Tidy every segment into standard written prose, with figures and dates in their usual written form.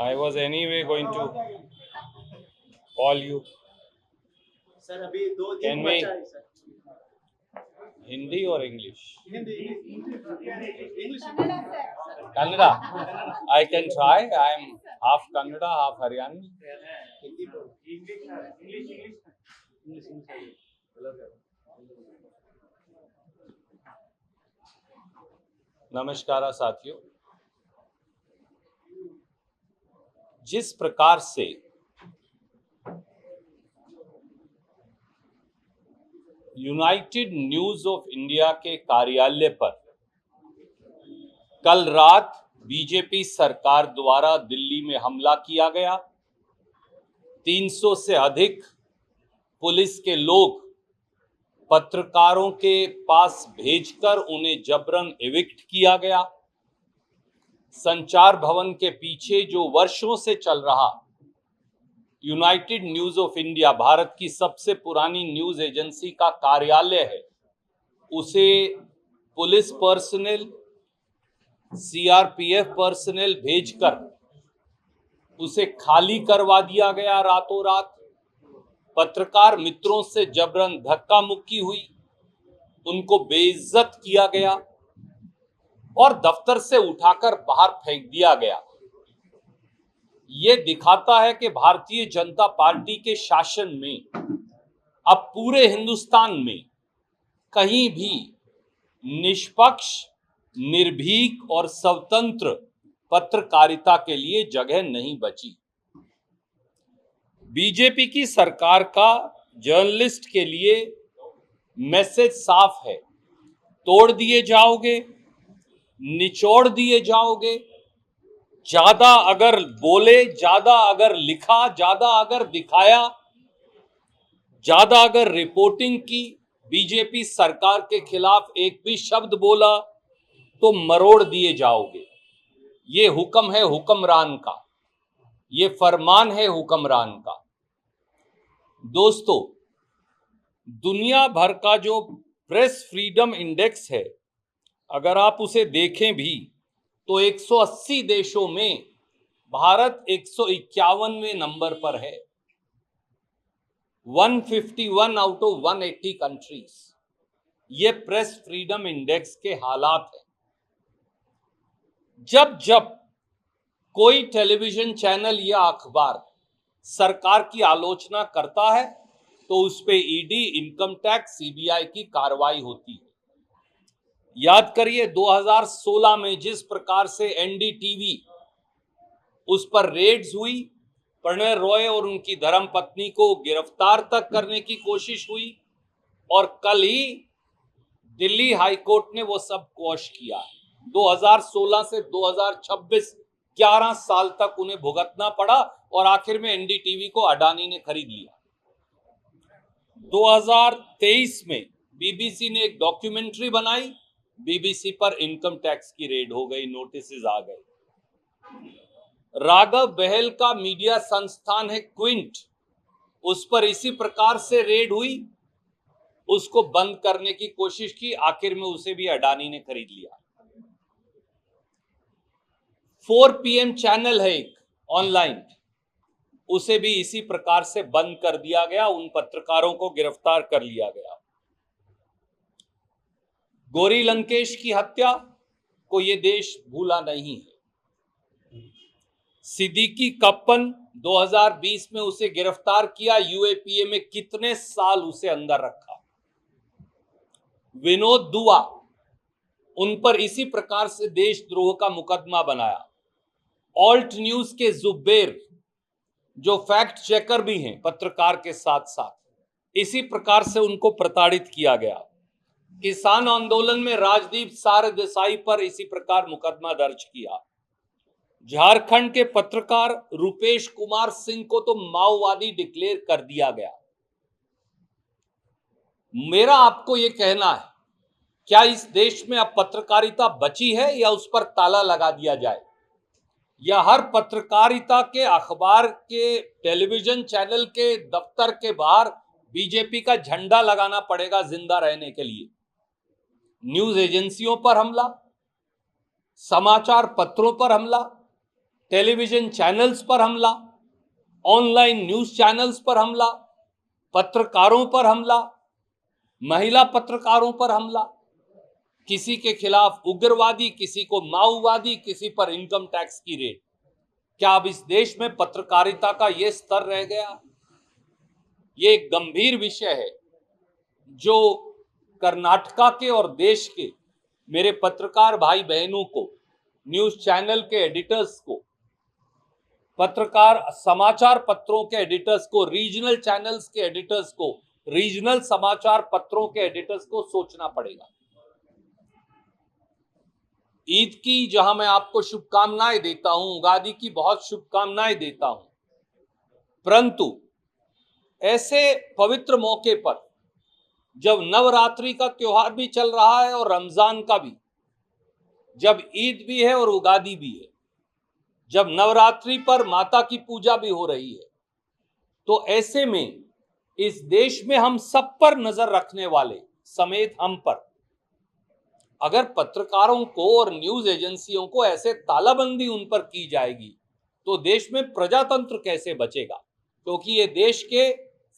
I was anyway going to call you. Sir अभी 2 दिन Can we- बचा है sir. Hindi or English? Hindi English Kannada. I can try. I am half Kannada, half Haryani. Hindi English नमस्कार साथियों। जिस प्रकार से यूनाइटेड न्यूज ऑफ इंडिया के कार्यालय पर कल रात बीजेपी सरकार द्वारा दिल्ली में हमला किया गया, 300 से अधिक पुलिस के लोग पत्रकारों के पास भेजकर उन्हें जबरन एविक्ट किया गया। संचार भवन के पीछे जो वर्षों से चल रहा United news of India, Bharat की सबसे पुरानी न्यूज एजेंसी का कार्यालय है, उसे पुलिस पर्सनल, सीआरपीएफ पर्सनल भेजकर उसे खाली करवा दिया गया रातों रात। पत्रकार मित्रों से जबरन धक्का मुक्की हुई, उनको बेइज्जत किया गया और दफ्तर से उठाकर बाहर फेंक दिया गया। ये दिखाता है कि भारतीय जनता पार्टी के शासन में अब पूरे हिंदुस्तान में कहीं भी निष्पक्ष, निर्भीक और स्वतंत्र पत्रकारिता के लिए जगह नहीं बची। बीजेपी की सरकार का जर्नलिस्ट के लिए मैसेज साफ है, तोड़ दिए जाओगे, निचोड़ दिए जाओगे। ज्यादा अगर बोले, ज्यादा अगर लिखा, ज्यादा अगर दिखाया, ज्यादा अगर रिपोर्टिंग की, बीजेपी सरकार के खिलाफ एक भी शब्द बोला तो मरोड़ दिए जाओगे। ये हुक्म है हुक्मरान का, ये फरमान है हुक्मरान का। दोस्तों, दुनिया भर का जो प्रेस फ्रीडम इंडेक्स है, अगर आप उसे देखें भी तो 180 देशों में भारत 151वें नंबर पर है। 151 आउट ऑफ 180 कंट्रीज। ये प्रेस फ्रीडम इंडेक्स के हालात हैं। जब जब कोई टेलीविजन चैनल या अखबार सरकार की आलोचना करता है तो उस पे ईडी, इनकम टैक्स, सीबीआई की कार्रवाई होती है। याद करिए 2016 में जिस प्रकार से एनडीटीवी उस पर रेड्स हुई, प्रणय रॉय और उनकी धर्मपत्नी को गिरफ्तार तक करने की कोशिश हुई और कल ही दिल्ली हाई कोर्ट ने वो सब क्वॉश किया। 2016 से 2026 11 साल तक उन्हें भुगतना पड़ा और आखिर में एनडीटीवी को अडानी ने खरीद लिया। 2023 में बीबीसी ने एक डॉक्यूमेंट्री बनाई, बीबीसी पर इनकम टैक्स की रेड हो गई, नोटिस आ गए। राघव बहल का मीडिया संस्थान है क्विंट, उस पर इसी प्रकार से रेड हुई, उसको बंद करने की कोशिश की, आखिर में उसे भी अडानी ने खरीद लिया। 4 PM चैनल है एक ऑनलाइन, उसे भी इसी प्रकार से बंद कर दिया गया, उन पत्रकारों को गिरफ्तार कर लिया गया। गौरी लंकेश की हत्या को यह देश भूला नहीं है। सिद्दीकी कप्पन 2020 में उसे गिरफ्तार किया, यूएपीए में कितने साल उसे अंदर रखा। विनोद दुआ, उन पर इसी प्रकार से देशद्रोह का मुकदमा बनाया। ऑल्ट न्यूज के जुब्बेर, जो फैक्ट चेकर भी हैं पत्रकार के साथ साथ, इसी प्रकार से उनको प्रताड़ित किया गया। किसान आंदोलन में राजदीप सरदेसाई पर इसी प्रकार मुकदमा दर्ज किया। झारखंड के पत्रकार रुपेश कुमार सिंह को तो माओवादी डिक्लेयर कर दिया गया। मेरा आपको यह कहना है, क्या इस देश में अब पत्रकारिता बची है या उस पर ताला लगा दिया जाए, या हर पत्रकारिता के, अखबार के, टेलीविजन चैनल के दफ्तर के बाहर बीजेपी का झंडा लगाना पड़ेगा जिंदा रहने के लिए। न्यूज एजेंसियों पर हमला, समाचार पत्रों पर हमला, टेलीविजन चैनल्स पर हमला, ऑनलाइन न्यूज चैनल्स पर हमला, पत्रकारों पर हमला, महिला पत्रकारों पर हमला, किसी के खिलाफ उग्रवादी, किसी को माओवादी, किसी पर इनकम टैक्स की रेड। क्या अब इस देश में पत्रकारिता का यह स्तर रह गया? ये एक गंभीर विषय है जो कर्नाटका के और देश के मेरे पत्रकार भाई बहनों को, न्यूज चैनल के एडिटर्स को, पत्रकार समाचार पत्रों के एडिटर्स को, रीजनल चैनल्स के एडिटर्स को, रीजनल समाचार पत्रों के एडिटर्स को सोचना पड़ेगा। ईद की जहां मैं आपको शुभकामनाएं देता हूं, उगादी की बहुत शुभकामनाएं देता हूं, परंतु ऐसे पवित्र मौके पर जब नवरात्रि का त्योहार भी चल रहा है और रमजान का भी, जब ईद भी है और उगादी भी है, जब नवरात्रि पर माता की पूजा भी हो रही है, तो ऐसे में इस देश में हम सब पर नजर रखने वाले समेत हम पर अगर पत्रकारों को और न्यूज एजेंसियों को ऐसे तालाबंदी उन पर की जाएगी तो देश में प्रजातंत्र कैसे बचेगा? क्योंकि ये देश के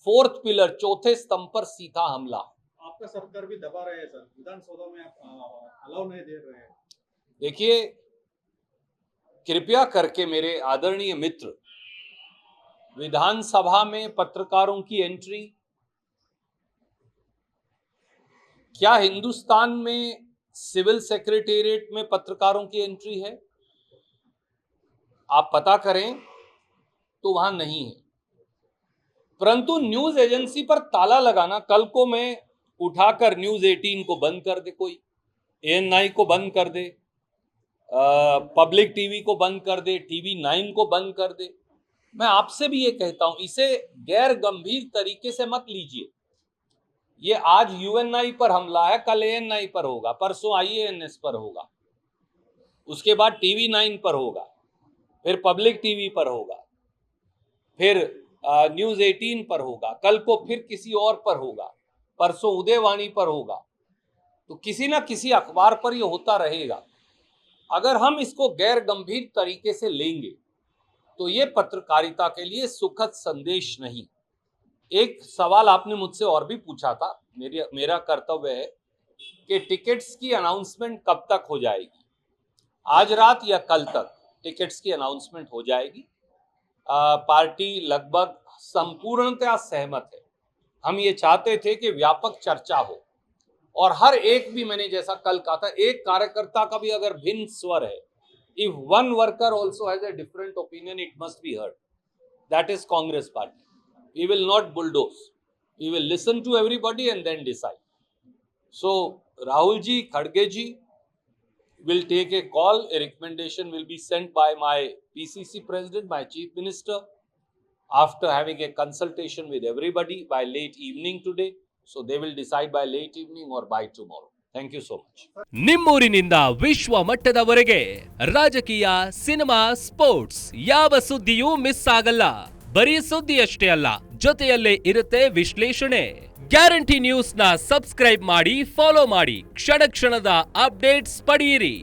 फोर्थ पिलर, चौथे स्तंभ पर सीधा हमला। आपका सरकार भी दबा रहे हैं सर, विधानसभा में अलाउ नहीं दे रहे हैं। देखिए, कृपया करके मेरे आदरणीय मित्र, विधानसभा में पत्रकारों की एंट्री क्या हिंदुस्तान में सिविल सेक्रेटेरिएट में पत्रकारों की एंट्री है? आप पता करें तो वहां नहीं है। परंतु न्यूज एजेंसी पर ताला लगाना, कल को मैं उठाकर न्यूज 18 को बंद कर दे, कोई ANI को बंद कर दे, पब्लिक टीवी को बंद कर दे, TV 9 को बंद कर दे, मैं आपसे भी ये कहता हूं, इसे गैर गंभीर तरीके से मत लीजिए। ये आज UNI पर हमला है, कल ANI पर होगा, परसों IANS पर होगा, उसके बाद TV 9 पर होगा, फिर पब्लिक टीवी पर होगा, फिर न्यूज 18 पर होगा, कल को फिर किसी और पर होगा, परसों उदयवाणी पर होगा, तो किसी ना किसी अखबार पर ये होता रहेगा। अगर हम इसको गैर गंभीर तरीके से लेंगे तो ये पत्रकारिता के लिए सुखद संदेश नहीं। एक सवाल आपने मुझसे और भी पूछा था, मेरा कर्तव्य है कि टिकट्स की अनाउंसमेंट कब तक हो जाएगी। आज रात या कल तक टिकट्स की अनाउंसमेंट हो जाएगी। पार्टी लगभग संपूर्णतया सहमत है। हम ये चाहते थे कि व्यापक चर्चा हो और हर एक भी, मैंने जैसा कल कहा था, एक कार्यकर्ता का भी अगर भिन्न स्वर है, if one worker also has a different opinion, it must be heard. That is Congress party. We will not bulldoze. We will listen to everybody and then decide. So Rahul ji, Khadge ji will take a call. A recommendation will be sent by my PCC president, my chief minister, after having a consultation with everybody by late evening today. So they will decide by late evening or by tomorrow. Thank you so much. ನಿಮ್ಮೂರಿನಿಂದ ವಿಶ್ವ ಮಟ್ಟದವರೆಗೆ ರಾಜಕೀಯ, cinema, sports ಯಾವ ಸುದ್ದಿಯೂ miss ಆಗಲ್ಲ. ಬರೀ ಸುದ್ದಿ ಅಷ್ಟೇ ಅಲ್ಲ, ಜೊತೆಯಲ್ಲೇ ಇರುತ್ತೆ ವಿಶ್ಲೇಷಣೆ. ಗ್ಯಾರಂಟಿ ನ್ಯೂಸ್ ನ ಸಬ್ಸ್ಕ್ರೈಬ್ ಮಾಡಿ, ಫಾಲೋ ಮಾಡಿ, ಕ್ಷಣ ಕ್ಷಣದ ಅಪ್ಡೇಟ್ಸ್ ಪಡೆಯಿರಿ.